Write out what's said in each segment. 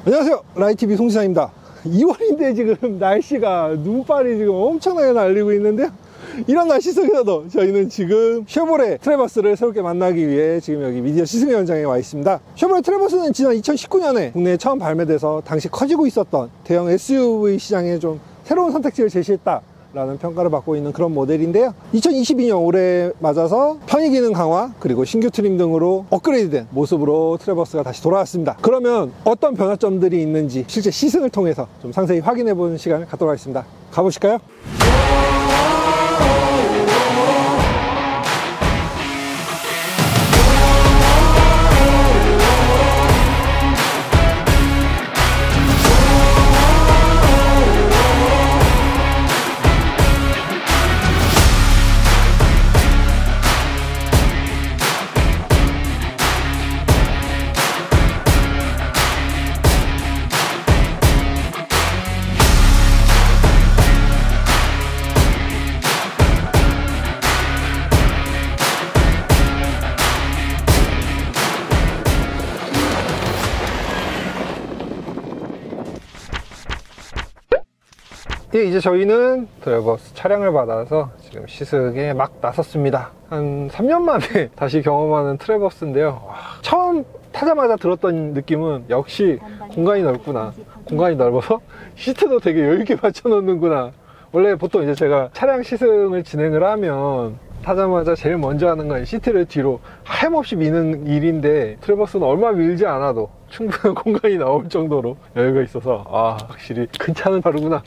안녕하세요, 라이TV 송지상입니다. 2월인데 지금 날씨가 눈발이 지금 엄청나게 날리고 있는데요, 이런 날씨 속에서도 저희는 지금 쉐보레 트래버스를 새롭게 만나기 위해 지금 여기 미디어 시승 현장에 와 있습니다. 쉐보레 트래버스는 지난 2019년에 국내에 처음 발매돼서 당시 커지고 있었던 대형 SUV 시장에 좀 새로운 선택지를 제시했다 라는 평가를 받고 있는 그런 모델인데요, 2022년 올해 맞아서 편의 기능 강화 그리고 신규 트림 등으로 업그레이드된 모습으로 트래버스가 다시 돌아왔습니다. 그러면 어떤 변화점들이 있는지 실제 시승을 통해서 좀 상세히 확인해 보는 시간을 갖도록 하겠습니다. 가보실까요? 예, 이제 저희는 트래버스 차량을 받아서 지금 시승에 막 나섰습니다. 한 3년 만에 다시 경험하는 트래버스인데요, 처음 타자마자 들었던 느낌은 역시 공간이 넓구나, 공간이 넓어서 시트도 되게 여유있게 받쳐 놓는구나. 원래 보통 이제 제가 차량 시승을 진행을 하면 타자마자 제일 먼저 하는 건 시트를 뒤로 하염없이 미는 일인데, 트래버스는 얼마 밀지 않아도 충분한 공간이 나올 정도로 여유가 있어서 확실히 큰 차는 다르구나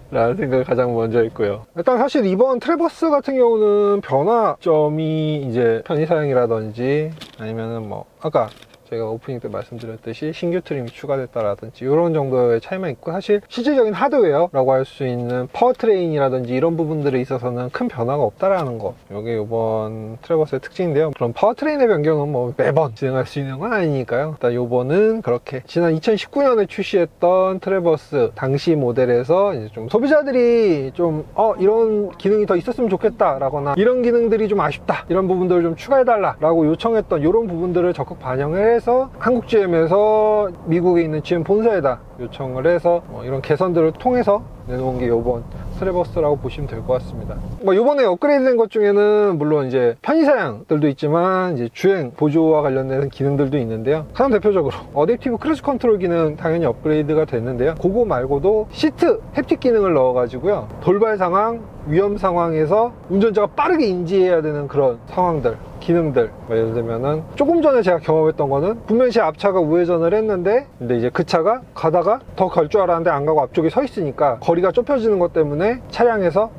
라는 생각을 가장 먼저 했고요. 일단 사실 이번 트래버스 같은 경우는 변화점이 이제 편의사양이라든지 아니면은 뭐 아까 제가 오프닝 때 말씀드렸듯이 신규 트림이 추가됐다라든지 이런 정도의 차이만 있고, 사실 실질적인 하드웨어라고 할 수 있는 파워트레인이라든지 이런 부분들에 있어서는 큰 변화가 없다라는 거, 이게 이번 트래버스의 특징인데요. 그럼 파워트레인의 변경은 뭐 매번 진행할 수 있는 건 아니니까요. 일단 이번은 그렇게 지난 2019년에 출시했던 트래버스 당시 모델에서 이제 좀 소비자들이 좀 이런 기능이 더 있었으면 좋겠다 라거나 이런 기능들이 좀 아쉽다, 이런 부분들을 좀 추가해달라 라고 요청했던 이런 부분들을 적극 반영을 해서 한국 GM에서 미국에 있는 GM 본사에다 요청을 해서 이런 개선들을 통해서 내놓은 게 이번 트래버스라고 보시면 될 것 같습니다. 이번에 업그레이드 된 것 중에는 물론 이제 편의사양들도 있지만 이제 주행 보조와 관련된 기능들도 있는데요, 가장 대표적으로 어댑티브 크루즈 컨트롤 기능 당연히 업그레이드가 됐는데요, 그거 말고도 시트 햅틱 기능을 넣어 가지고요, 돌발 상황, 위험 상황에서 운전자가 빠르게 인지해야 되는 그런 상황들, 기능들, 예를 들면은 조금 전에 제가 경험했던 거는 분명히 제 앞차가 우회전을 했는데, 근데 이제 그 차가 가다가 더 갈 줄 알았는데 안 가고 앞쪽에 서 있으니까 거리가 좁혀지는 것 때문에 차량에서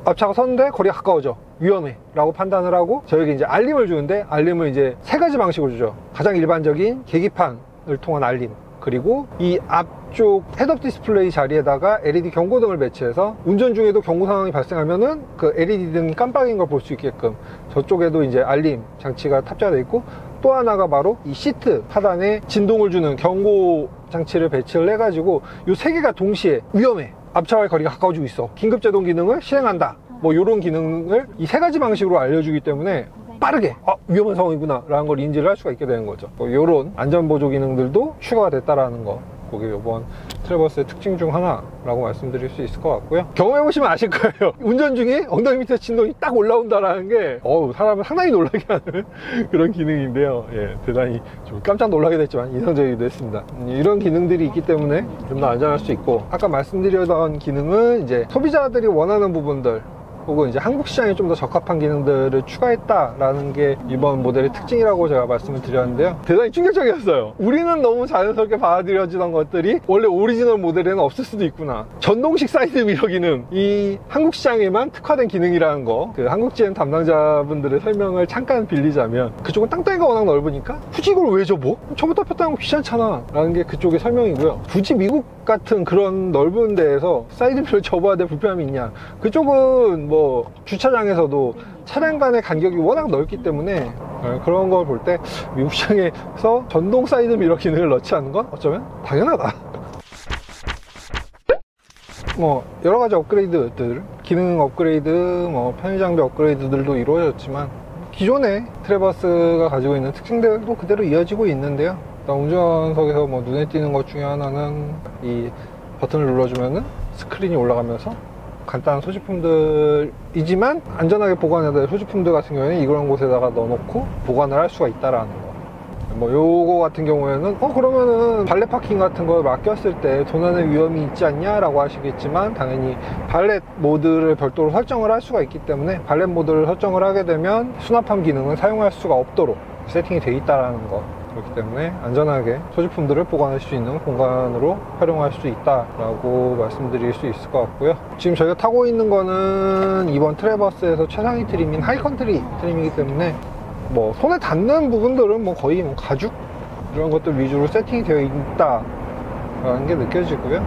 앞차가 섰는데 거리가 가까워져, 위험해 라고 판단을 하고 저에게 이제 알림을 주는데, 알림을 이제 세 가지 방식으로 주죠. 가장 일반적인 계기판을 통한 알림, 그리고 이 앞쪽 헤드업 디스플레이 자리에다가 LED 경고등을 배치해서 운전 중에도 경고 상황이 발생하면은 그 LED 등이 깜빡인 걸 볼 수 있게끔 저쪽에도 이제 알림 장치가 탑재되어 있고, 또 하나가 바로 이 시트 하단에 진동을 주는 경고 장치를 배치를 해가지고 이 세 개가 동시에 위험해, 앞차와의 거리가 가까워지고 있어, 긴급 제동 기능을 실행한다, 이런 기능을 이 세 가지 방식으로 알려주기 때문에 빠르게 위험한 상황이구나 라는 걸 인지를 할 수가 있게 되는 거죠. 이런 안전보조 기능들도 추가가 됐다라는 거, 그게 이번 트래버스의 특징 중 하나라고 말씀드릴 수 있을 것 같고요. 경험해보시면 아실 거예요. 운전 중에 엉덩이 밑에 진동이 딱 올라온다라는 게 사람을 상당히 놀라게 하는 그런 기능인데요, 대단히 좀 깜짝 놀라게 됐지만 인상적이기도 했습니다. 이런 기능들이 있기 때문에 좀 더 안전할 수 있고, 아까 말씀드렸던 기능은 이제 소비자들이 원하는 부분들 혹은 이제 한국 시장에 좀 더 적합한 기능들을 추가했다라는 게 이번 모델의 특징이라고 제가 말씀을 드렸는데요, 대단히 충격적이었어요. 우리는 너무 자연스럽게 받아들여지던 것들이 원래 오리지널 모델에는 없을 수도 있구나. 전동식 사이드 미러 기능, 이 한국 시장에만 특화된 기능이라는 거, 그 한국 GM 담당자분들의 설명을 잠깐 빌리자면, 그쪽은 땅덩이가 워낙 넓으니까 굳이 이걸 왜 접어? 접었다 폈다 하는 거 귀찮잖아 라는 게 그쪽의 설명이고요. 굳이 미국 같은 그런 넓은 데에서 사이드 미러를 접어야 될 불편함이 있냐? 그쪽은 주차장에서도 차량 간의 간격이 워낙 넓기 때문에 그런 걸 볼 때 미국 시장에서 전동 사이드 미러 기능을 넣지 않는 건 어쩌면 당연하다. 여러 가지 업그레이드들, 기능 업그레이드, 편의 장비 업그레이드들도 이루어졌지만 기존의 트래버스가 가지고 있는 특징들도 그대로 이어지고 있는데요, 일단 운전석에서 뭐 눈에 띄는 것 중에 하나는 이 버튼을 눌러주면은 스크린이 올라가면서 간단한 소지품들이지만 안전하게 보관해야 될 소지품들 같은 경우에는 이런 곳에다가 넣어놓고 보관을 할 수가 있다라는 거. 뭐 요거 같은 경우에는 그러면은 발렛 파킹 같은 걸 맡겼을 때 도난의 위험이 있지 않냐 라고 하시겠지만, 당연히 발렛 모드를 별도로 설정을 할 수가 있기 때문에 발렛 모드를 설정을 하게 되면 수납함 기능을 사용할 수가 없도록 세팅이 되어 있다는 거. 그렇기 때문에 안전하게 소지품들을 보관할 수 있는 공간으로 활용할 수 있다라고 말씀드릴 수 있을 것 같고요. 지금 저희가 타고 있는 거는 이번 트래버스에서 최상위 트림인 하이컨트리 트림이기 때문에 뭐 손에 닿는 부분들은 뭐 거의 뭐 가죽 이런 것들 위주로 세팅이 되어 있다라는 게 느껴지고요.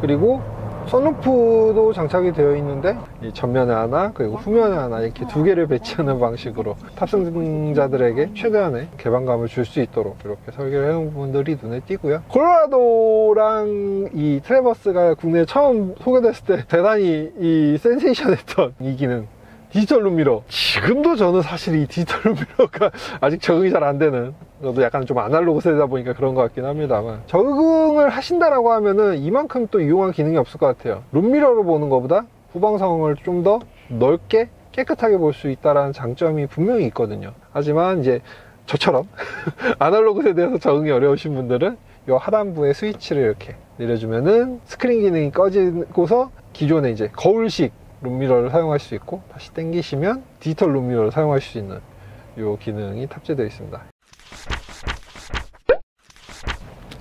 그리고 선루프도 장착이 되어 있는데 이 전면에 하나 그리고 후면에 하나 이렇게 두 개를 배치하는 방식으로 탑승자들에게 최대한의 개방감을 줄 수 있도록 이렇게 설계를 해놓은 부분들이 눈에 띄고요. 콜로라도랑 이 트래버스가 국내에 처음 소개됐을 때 대단히 이 센세이션했던 이 기능, 디지털 룸미러. 지금도 저는 사실 이 디지털 룸미러가 아직 적응이 잘 안 되는, 저도 약간 좀 아날로그 세대다 보니까 그런 것 같긴 합니다만, 적응을 하신다라고 하면은 이만큼 또 이용할 기능이 없을 것 같아요. 룸미러로 보는 것보다 후방상을 좀 더 넓게 깨끗하게 볼 수 있다는 장점이 분명히 있거든요. 하지만 이제 저처럼 아날로그 세대에서 적응이 어려우신 분들은 이 하단부에 스위치를 이렇게 내려주면은 스크린 기능이 꺼지고서 기존에 이제 거울식 룸미러를 사용할 수 있고, 다시 당기시면 디지털 룸미러를 사용할 수 있는 이 기능이 탑재되어 있습니다.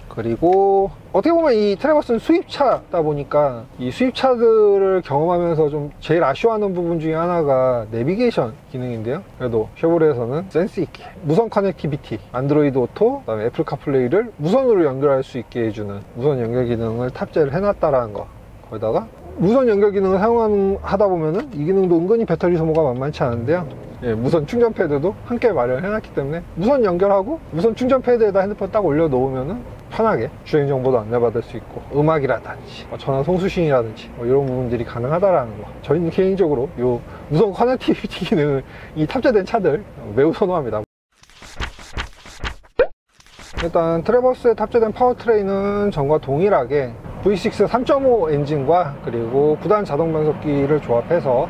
그리고 어떻게 보면 이 트래버스는 수입차다 보니까 이 수입차들을 경험하면서 좀 제일 아쉬워하는 부분 중에 하나가 내비게이션 기능인데요. 그래도 쉐보레에서는 센스 있게 무선 커넥티비티, 안드로이드 오토, 그다음에 애플 카플레이를 무선으로 연결할 수 있게 해주는 무선 연결 기능을 탑재를 해놨다라는 거. 거기다가 무선 연결 기능을 사용하다 보면은 이 기능도 은근히 배터리 소모가 만만치 않은데요. 예, 무선 충전 패드도 함께 마련해 놨기 때문에 무선 연결하고 무선 충전 패드에다 핸드폰 딱 올려 놓으면은 편하게 주행 정보도 안내받을 수 있고, 음악이라든지 전화 송수신이라든지 이런 부분들이 가능하다라는 거. 저희는 개인적으로 이 무선 커넥티비티 기능이 탑재된 차들 매우 선호합니다. 일단 트래버스에 탑재된 파워트레인은 전과 동일하게 V6 3.5 엔진과 그리고 9단 자동 변속기를 조합해서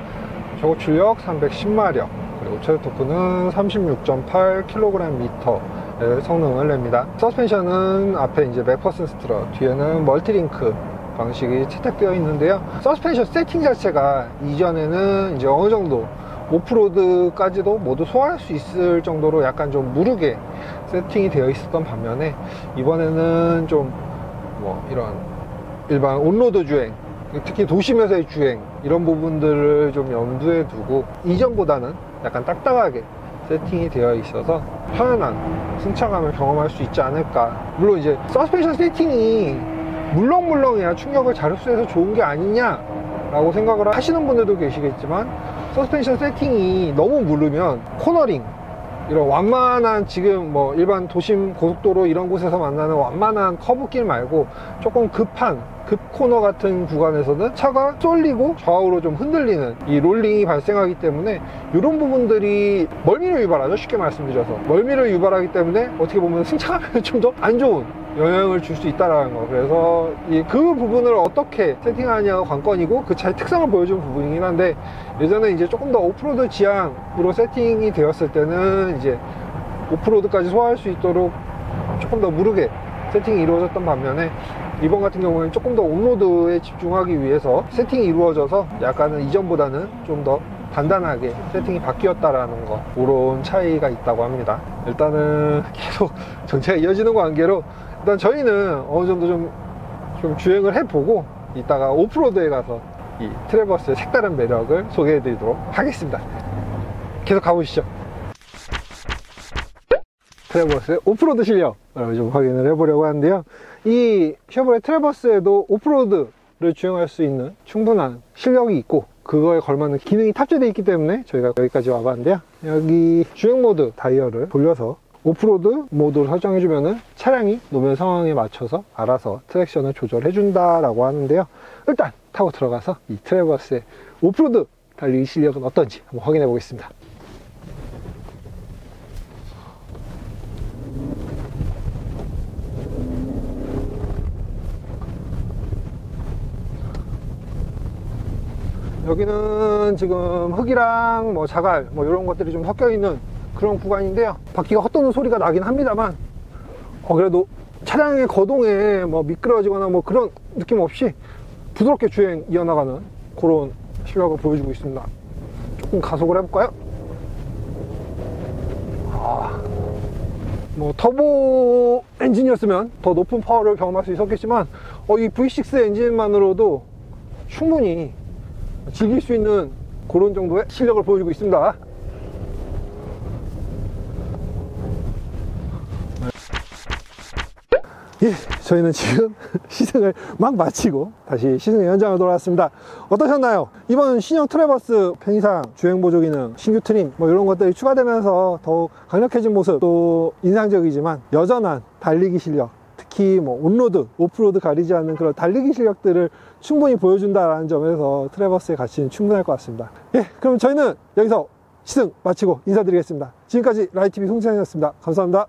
최고 출력 310마력, 그리고 최대 토크는 36.8kgm의 성능을 냅니다. 서스펜션은 앞에 이제 맥퍼슨 스트럿, 뒤에는 멀티링크 방식이 채택되어 있는데요. 서스펜션 세팅 자체가 이전에는 이제 어느 정도 오프로드까지도 모두 소화할 수 있을 정도로 약간 좀 무르게 세팅이 되어 있었던 반면에, 이번에는 좀 뭐 이런 일반 온로드 주행, 특히 도심에서의 주행 이런 부분들을 좀 염두에 두고 이전보다는 약간 딱딱하게 세팅이 되어 있어서 편안한 승차감을 경험할 수 있지 않을까. 물론 이제 서스펜션 세팅이 물렁물렁해야 충격을 잘 흡수해서 좋은 게 아니냐 라고 생각을 하시는 분들도 계시겠지만, 서스펜션 세팅이 너무 무르면 코너링, 이런 완만한 지금 뭐 일반 도심 고속도로 이런 곳에서 만나는 완만한 커브길 말고 조금 급한 급 코너 같은 구간에서는 차가 쏠리고 좌우로 좀 흔들리는 이 롤링이 발생하기 때문에, 이런 부분들이 멀미를 유발하죠. 쉽게 말씀드려서 멀미를 유발하기 때문에 어떻게 보면 승차감에 좀 더 안 좋은 영향을 줄 수 있다는 거. 그래서 그 부분을 어떻게 세팅하냐가 관건이고 그 차의 특성을 보여주는 부분이긴 한데, 예전에 이제 조금 더 오프로드 지향으로 세팅이 되었을 때는 이제 오프로드까지 소화할 수 있도록 조금 더 무르게 세팅이 이루어졌던 반면에, 이번 같은 경우에는 조금 더 온로드에 집중하기 위해서 세팅이 이루어져서 약간은 이전보다는 좀 더 단단하게 세팅이 바뀌었다라는 거, 그런 차이가 있다고 합니다. 일단은 계속 전체가 이어지는 관계로 일단 저희는 어느 정도 좀 주행을 해보고 이따가 오프로드에 가서 이 트래버스의 색다른 매력을 소개해 드리도록 하겠습니다. 계속 가보시죠. 트래버스의 오프로드 실력을 좀 확인을 해보려고 하는데요. 이 쉐보레 트래버스에도 오프로드를 주행할 수 있는 충분한 실력이 있고, 그거에 걸맞는 기능이 탑재되어 있기 때문에 저희가 여기까지 와봤는데요. 여기 주행 모드 다이얼을 돌려서 오프로드 모드를 설정해주면은 차량이 노면 상황에 맞춰서 알아서 트랙션을 조절해준다라고 하는데요. 일단 타고 들어가서 이 트래버스의 오프로드 달리기 실력은 어떤지 한번 확인해 보겠습니다. 여기는 지금 흙이랑 뭐 자갈 뭐 이런 것들이 좀 섞여 있는 그런 구간인데요. 바퀴가 헛도는 소리가 나긴 합니다만 그래도 차량의 거동에 뭐 미끄러지거나 뭐 그런 느낌 없이 부드럽게 주행 이어나가는 그런 실력을 보여주고 있습니다. 조금 가속을 해볼까요? 뭐 터보 엔진이었으면 더 높은 파워를 경험할 수 있었겠지만 이 V6 엔진만으로도 충분히 즐길 수 있는 그런 정도의 실력을 보여주고 있습니다. 예, 저희는 지금 시승을 막 마치고 다시 시승 현장으로 돌아왔습니다. 어떠셨나요? 이번 신형 트래버스 편의상 주행보조 기능, 신규 트림 뭐 이런 것들이 추가되면서 더욱 강력해진 모습, 또 인상적이지만 여전한 달리기 실력, 특히 뭐 온로드, 오프로드 가리지 않는 그런 달리기 실력들을 충분히 보여준다라는 점에서 트래버스의 가치는 충분할 것 같습니다. 예, 그럼 저희는 여기서 시승 마치고 인사드리겠습니다. 지금까지 라이TV 송찬이었습니다. 감사합니다.